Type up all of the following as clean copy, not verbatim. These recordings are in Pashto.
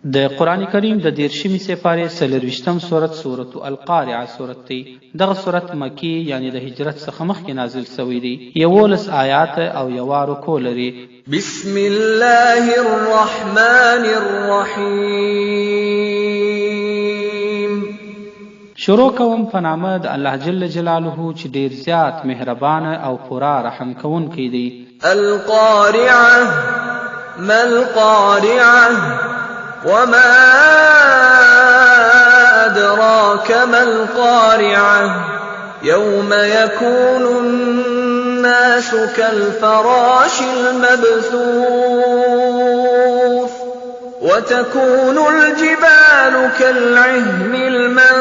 د قرآن کریم د 13 سپارې 40 سورت سورة القارعه سورت دی. دغه سورت مکی یعنی د هجرت څخه مخکې نازل شوی دی. 11 آیات او یوه رکوع لري. بسم الله الرحمن الرحیم. شروع کوم په نامه د الله جل جلاله چې ډیر زیات مهربان او پورا رحم کوونکی دی. القارعه ما القارعه وما أدراك ما القارعة يوم يكون الناس كالفراش المبثوث وتكون الجبال كالعهن المنفوش.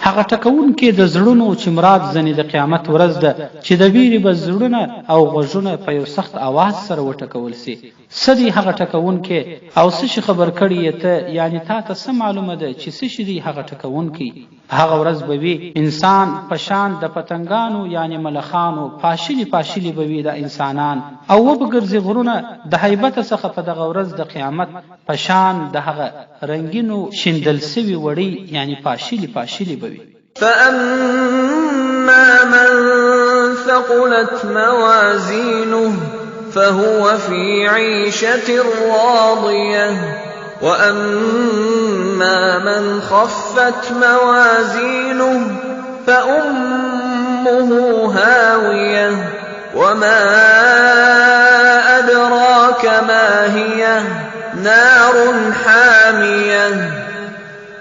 هغه ټکون کې د زړونو چې مراد ځنې د قیامت ورځ ده چې د ویرې به زړونه او غوږونه په یو سخت आवाज سره وټکول سي. سدي هغه ټکون کې او څه شي خبر کړی ته یعنی تا ته څه معلومه ده چې څه شي دی هغه ټکون کې. هغه ورځ به وي انسان پشان د پتنګانو یعنی ملخانو پاشلی پاشلی به وي د انسانان او وبګرځي غرونه د هیبت څخه په دغه ورځ د قیامت پشان د هغه رنگینو شندل سوي وړي یعنی پاشلی پاشلی به وي. فأما من ثقلت موازينه فهو في عيشة راضية وأما من خفت موازينه فأمه هاوية وما أدراك ما هي نار حامية.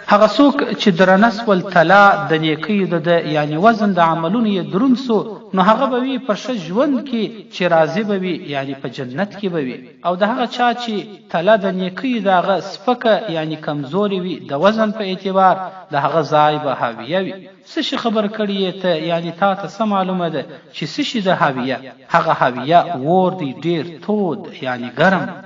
هغه څوک چې درنس ول تلا د نیکیو د یعنی وزن د عملونو یې دروند سو نو هغه به وي په ښه ژوند کې چې راضي به وي یعنی په جنت کې به وي. او د هغه چا چې تلا د نیکیو د هغه سپکه یعنی کمزوري وي د وزن په اعتبار د هغه ځای به هاویه وي. څه شي خبر کړی ته یعنی تا ته څه معلومه ده چې څه شي د هاویه؟ هغه هاویه اور دی ډیر تود یعنی ګرم.